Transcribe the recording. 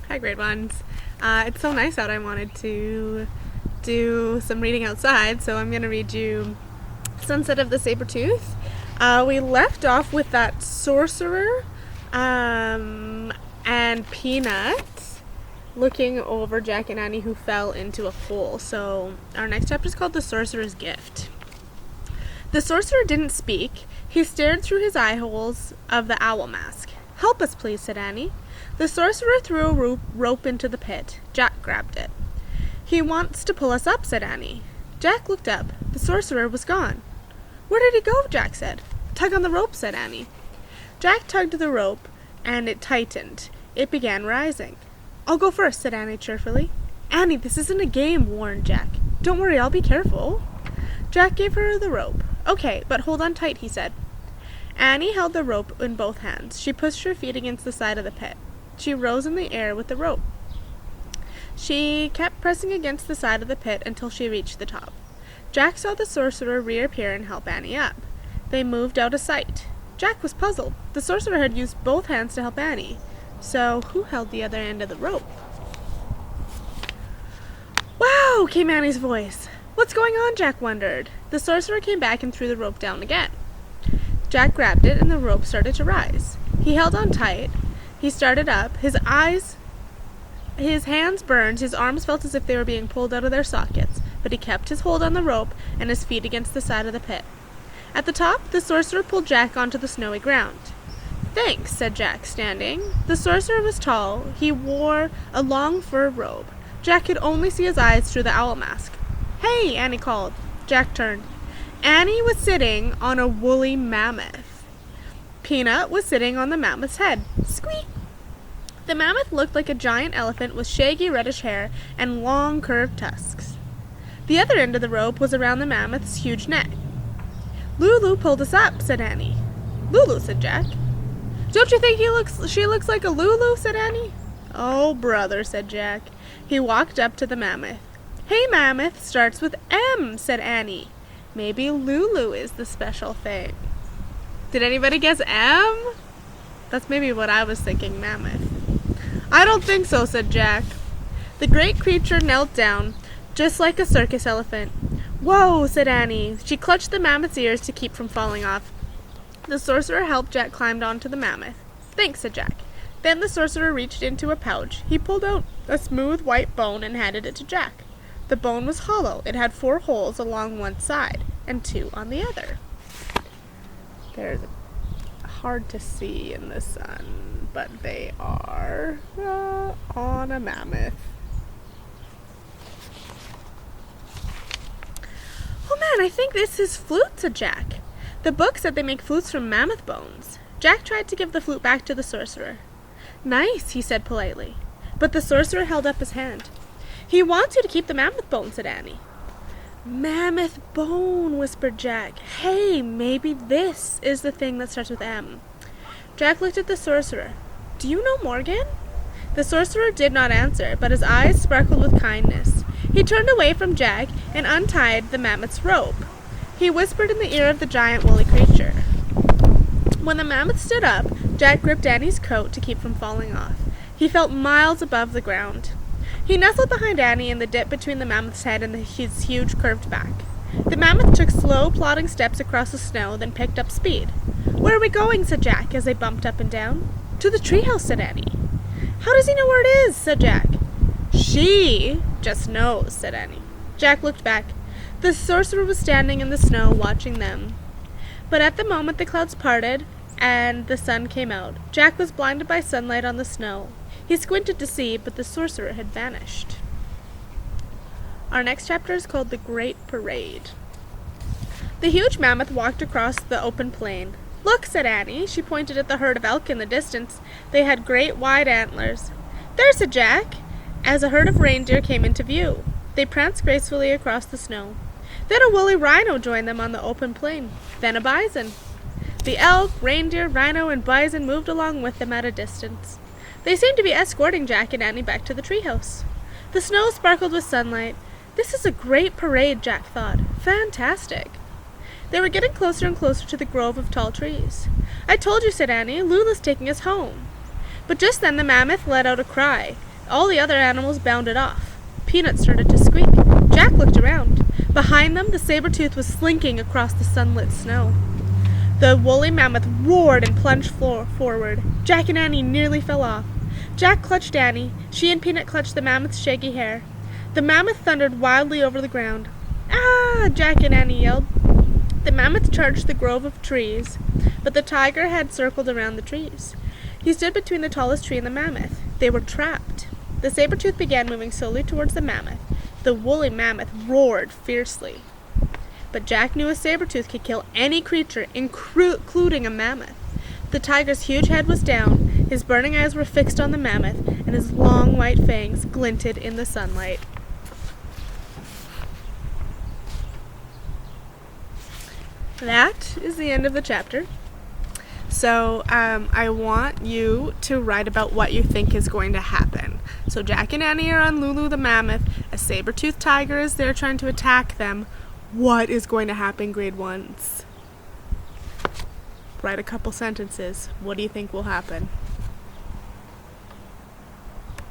Hi, grade ones. It's so nice out. I wanted to do some reading outside, so I'm going to read you Sunset of the Saber-Tooth. We left off with that sorcerer and Peanut looking over Jack and Annie, who fell into a hole. So our next chapter is called The Sorcerer's Gift. The sorcerer didn't speak. He stared through his eye holes of the owl mask. "Help us, please," said Annie. The sorcerer threw a rope into the pit. Jack grabbed it. "He wants to pull us up," said Annie. Jack looked up. The sorcerer was gone. "Where did he go?" Jack said. "Tug on the rope," said Annie. Jack tugged the rope, and it tightened. It began rising. "I'll go first," said Annie cheerfully. "Annie, this isn't a game," warned Jack. "Don't worry, I'll be careful." Jack gave her the rope. "Okay, but hold on tight," he said. Annie held the rope in both hands. She pushed her feet against the side of the pit. She rose in the air with the rope. She kept pressing against the side of the pit until she reached the top. Jack saw the sorcerer reappear and help Annie up. They moved out of sight. Jack was puzzled. The sorcerer had used both hands to help Annie. So who held the other end of the rope? "Wow!" came Annie's voice. "What's going on?" Jack wondered. The sorcerer came back and threw the rope down again. Jack grabbed it and the rope started to rise. He held on tight. He started up. His hands burned. His arms felt as if they were being pulled out of their sockets, but he kept his hold on the rope and his feet against the side of the pit. At the top, the sorcerer pulled Jack onto the snowy ground. "Thanks," said Jack, standing. The sorcerer was tall. He wore a long fur robe. Jack could only see his eyes through the owl mask. "Hey!" Annie called. Jack turned. Annie was sitting on a woolly mammoth. Peanut was sitting on the mammoth's head. Squeak! The mammoth looked like a giant elephant with shaggy reddish hair and long curved tusks. The other end of the rope was around the mammoth's huge neck. "Lulu pulled us up," said Annie. "Lulu," said Jack. "Don't you think she looks like a Lulu?" said Annie. "Oh, brother," said Jack. He walked up to the mammoth. "Hey, mammoth starts with M," said Annie. Maybe Lulu is the special thing. Did anybody guess M? That's maybe what I was thinking, mammoth. "I don't think so," said Jack. The great creature knelt down, just like a circus elephant. "Whoa," said Annie. She clutched the mammoth's ears to keep from falling off. The sorcerer helped Jack climb onto the mammoth. "Thanks," said Jack. Then the sorcerer reached into a pouch. He pulled out a smooth white bone and handed it to Jack. The bone was hollow. It had 4 holes along one side and 2 on the other. They're hard to see in the sun, but they are on a mammoth. "Oh man, I think this is flute," said Jack. The book said they make flutes from mammoth bones. Jack tried to give the flute back to the sorcerer. "Nice," he said politely. But the sorcerer held up his hand. "He wants you to keep the mammoth bone," said Annie. "Mammoth bone," whispered Jack. "Hey, maybe this is the thing that starts with M." Jack looked at the sorcerer. "Do you know Morgan?" The sorcerer did not answer, but his eyes sparkled with kindness. He turned away from Jack and untied the mammoth's rope. He whispered in the ear of the giant woolly creature. When the mammoth stood up, Jack gripped Annie's coat to keep from falling off. He felt miles above the ground. He nestled behind Annie in the dip between the mammoth's head and his huge curved back. The mammoth took slow, plodding steps across the snow, then picked up speed. "Where are we going?" said Jack as they bumped up and down. "To the treehouse," said Annie. "How does he know where it is?" said Jack. "She just knows," said Annie. Jack looked back. The sorcerer was standing in the snow watching them. But at the moment the clouds parted and the sun came out. Jack was blinded by sunlight on the snow. He squinted to see, but the sorcerer had vanished. Our next chapter is called The Great Parade. The huge mammoth walked across the open plain. "Look," said Annie. She pointed at the herd of elk in the distance. They had great wide antlers. "There," said Jack, as a herd of reindeer came into view. They pranced gracefully across the snow. Then a woolly rhino joined them on the open plain. Then a bison. The elk, reindeer, rhino, and bison moved along with them at a distance. They seemed to be escorting Jack and Annie back to the treehouse. The snow sparkled with sunlight. This is a great parade, Jack thought. Fantastic. They were getting closer and closer to the grove of tall trees. "I told you," said Annie. "Lula's taking us home." But just then the mammoth let out a cry. All the other animals bounded off. Peanut started to squeak. Jack looked around. Behind them, the saber-tooth was slinking across the sunlit snow. The woolly mammoth roared and plunged forward. Jack and Annie nearly fell off. Jack clutched Annie. She and Peanut clutched the mammoth's shaggy hair. The mammoth thundered wildly over the ground. "Ah!" Jack and Annie yelled. The mammoth charged the grove of trees, but the tiger had circled around the trees. He stood between the tallest tree and the mammoth. They were trapped. The saber-tooth began moving slowly towards the mammoth. The woolly mammoth roared fiercely. But Jack knew a saber-tooth could kill any creature, including a mammoth. The tiger's huge head was down, his burning eyes were fixed on the mammoth, and his long white fangs glinted in the sunlight. That is the end of the chapter. So I want you to write about what you think is going to happen. So Jack and Annie are on Lulu the mammoth. A saber-toothed tiger is there trying to attack them. What is going to happen, grade ones? Write a couple sentences. What do you think will happen?